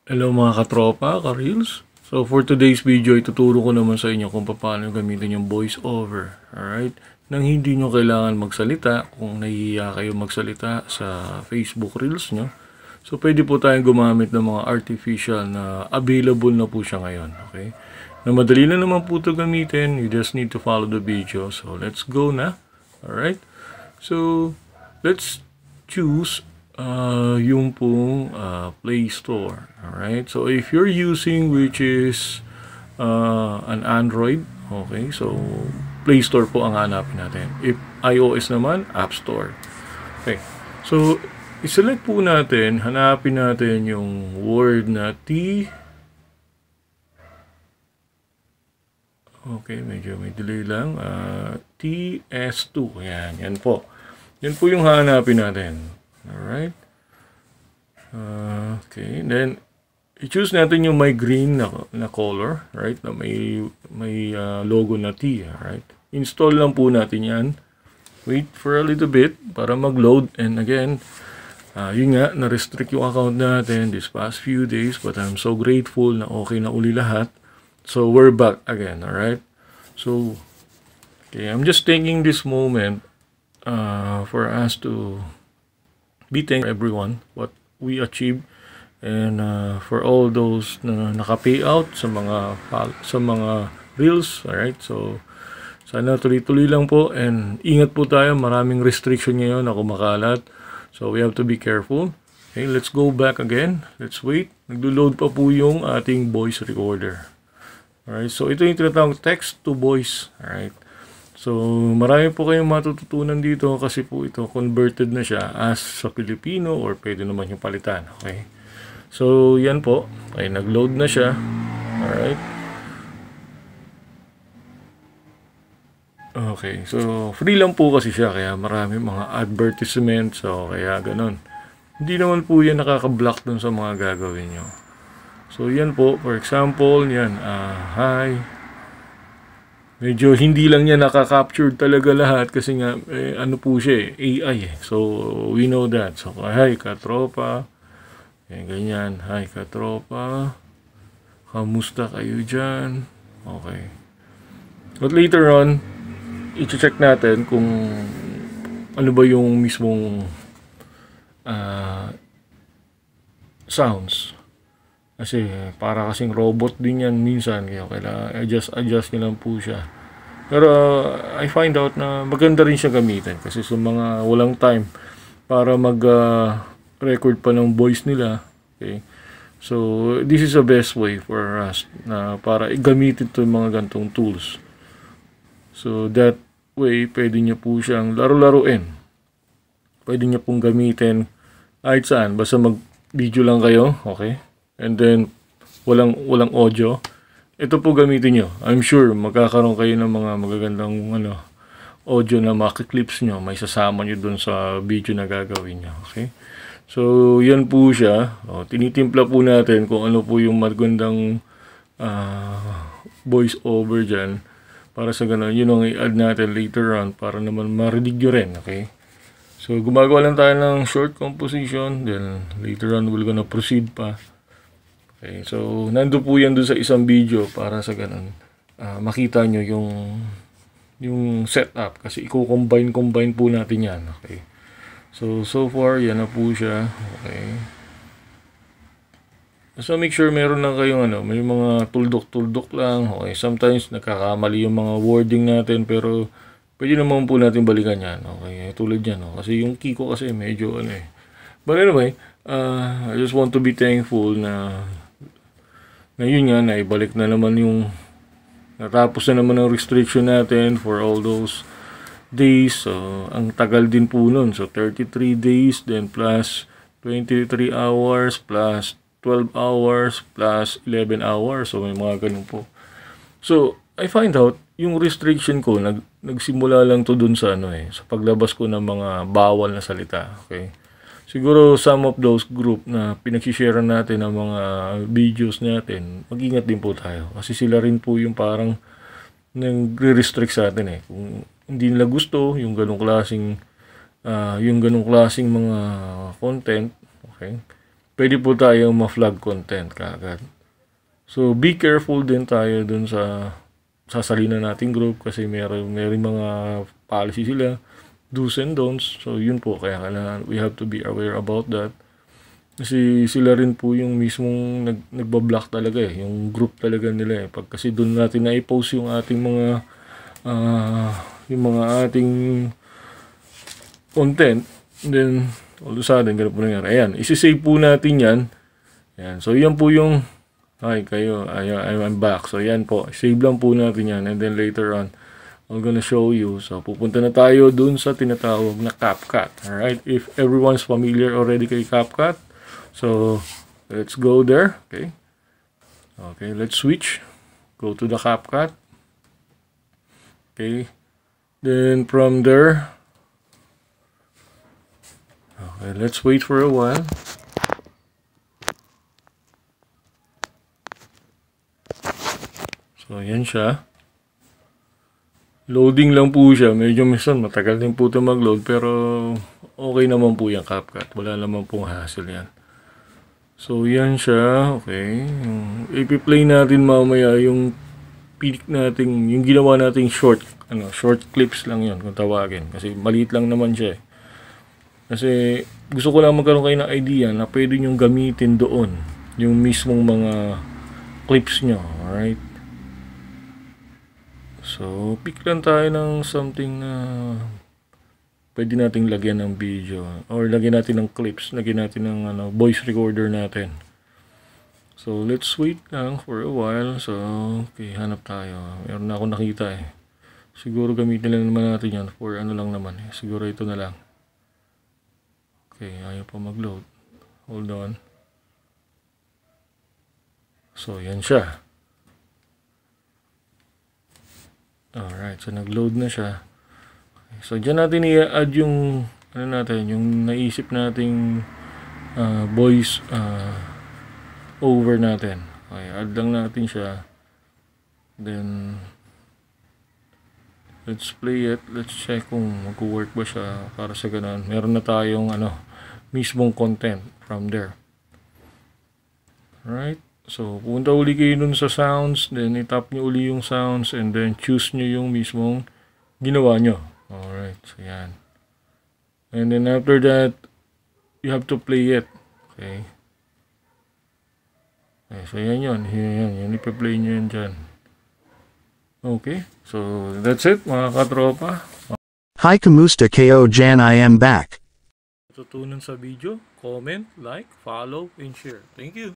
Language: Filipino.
Hello mga katropa, ka-reels. So for today's video, ituturo ko naman sa inyo kung paano gamitin yung voice over. Alright? Nang hindi nyo kailangan magsalita, kung nahihiya kayo magsalita sa Facebook Reels nyo. So pwede po tayong gumamit ng mga artificial na available na po siya ngayon. Okay? Na madali na naman po ito gamitin. You just need to follow the video. So let's go na. Alright? So let's choose yung pong Play Store. Alright? So, if you're using which is an Android, okay, so Play Store po ang hanapin natin. If iOS naman, App Store. Okay. So, iselect po natin, hanapin natin yung word na T. Okay, medyo may delay lang. TS2. Yan po. Yan po yung hanapin natin. Alright. Okay, then i-choose natin yung may green na color, right? Na may logo na T, right? Install lang po natin 'yan. Wait for a little bit para mag-load, and again, yun nga, na-restrict yung account natin this past few days, but I'm so grateful na okay na uli lahat. So we're back again, alright? So okay, I'm just taking this moment for us to be thankful everyone what we achieved, and for all those na naka-payout sa mga reels. Alright, so sana tuloy-tuloy lang po, and ingat po tayo, maraming restriction ngayon na kumakalat, so we have to be careful. Okay, let's go back again. Let's wait. Naglo-load pa po yung ating voice recorder. Alright, so ito yung tinatawag text to voice. Alright, so marami po kayong matututunan dito kasi po ito converted na siya as sa Filipino, or pwede naman yung palitan. Okay, so yan po, ay nag-load na siya. Alright, okay, so free lang po kasi siya, kaya marami mga advertisements, so kaya ganun. Hindi naman po yan nakaka-block dun sa mga gagawin nyo. So yan po, for example, yan, hi. Medyo hindi lang niya nakaka-capture talaga lahat kasi nga ano po siya, AI eh. So we know that. So hi katropa. Ganyan, hi katropa. Kamusta kayo diyan? Okay. But later on, i-check natin kung ano ba yung mismong sounds. Kasi para kasing robot din yan minsan, kaya kailangan adjust nyo lang po siya. Pero I find out na maganda rin siya gamitin kasi sa mga walang time para mag-record pa ng voice nila. Okay, so this is the best way for us na para gamitin to yung mga gantong tools. So that way pwede nyo po siyang laro-laruin. Pwede nyo pong gamitin kahit saan, basta mag-video lang kayo. Okay, and then walang audio, ito po gamitin nyo. I'm sure magkakaroon kayo ng mga magagandang audio na makiklips nyo, may sasama nyo dun sa video na gagawin nyo. Okay, so yan po siya. Tinitimpla po natin kung ano po yung magandang voice over dyan, para sa ganun, yun ang i-add natin later on para naman marinig nyo rin. Okay, so gumagawa lang tayo ng short composition, then later on we're gonna proceed pa. Okay, so nando po yan doon sa isang video para sa ganun makita nyo yung setup, kasi i-combine po natin yan. Okay, so far yan na po siya. Okay, so make sure meron lang kayong may mga tuldok lang. Okay, sometimes nagkakamali yung mga wording natin, pero pwede naman po natin balikan yan. Okay, tulad yan, kasi yung key ko kasi medyo but anyway, I just want to be thankful na ngayon nga, naibalik na naman yung natapos na naman ang restriction natin for all those days. So, ang tagal din po nun. So, 33 days, then plus 23 hours, plus 12 hours, plus 11 hours. So, may mga ganun po. So, I find out, yung restriction ko, nagsimula lang to dun sa sa paglabas ko ng mga bawal na salita. Okay, siguro some of those group na pinagsishare natin ng mga videos natin, mag-ingat din po tayo. Kasi sila rin po yung parang nagre-restrict sa atin Kung hindi nila gusto yung ganong klaseng mga content, okay, pwede po tayong ma-flag content kaagad. So, be careful din tayo dun sa sasalina nating group kasi may mga policy sila, do's and don'ts. So, yun po, kaya kailangan, we have to be aware about that. Kasi sila rin po yung mismong nagbablock talaga yung group talaga nila Pag kasi doon natin na-post yung ating ating content, then all of a sudden, ganun po nangyari. Ayan, isi-save po natin yan. Ayan, so yan po yung I'm back. So, yan po. Save lang po natin yan. And then later on, I'm gonna show you. So, pupunta na tayo dun sa tinatawag na CapCut. Alright? If everyone's familiar already kay CapCut, so, let's go there. Okay? Okay, let's switch. Go to the CapCut. Okay. Then, from there, okay, let's wait for a while. So, yan siya. Loading lang po siya. Medyo minsan matagal din po ito mag-load. Pero, okay naman po yung CapCut. Wala naman pong hassle yan. So, yan siya. Okay. I-play natin mamaya yung pick natin, yung ginawa nating short clips lang yun kung tawagin. Kasi maliit lang naman siya Kasi, gusto ko lang magkaroon kayo ng idea na pwede nyong gamitin doon yung mismong mga clips nyo. Alright? So, pick lang tayo ng something na pwede nating lagyan ng video or lagyan natin ng clips, lagyan natin ng voice recorder natin. So, let's wait lang for a while. So, okay, hanap tayo. Meron na ako nakita Siguro gamitin lang naman natin yan for lang naman Siguro ito na lang. Okay, ayaw pa mag-load. Hold on. So, yan siya. Alright, so nag-load na siya. Okay, so, dyan natin i-add yung, yung naisip nating voice over natin. Okay, add lang natin siya. Then, let's play it. Let's check kung mag-work ba siya para sa ganun. Meron na tayong, mismong content from there. Alright. So, pupunta uli kayo dun sa sounds, then itap nyo uli yung sounds, and then choose nyo yung mismong ginawa nyo. Alright, so yan. And then after that, you have to play it. Okay. Okay, so yan yun. Yan ipa-play nyo yun dyan. Okay, so that's it mga katropa. Hi kamusta kayo Jan, I am back. Tutunan sa video, comment, like, follow, and share. Thank you.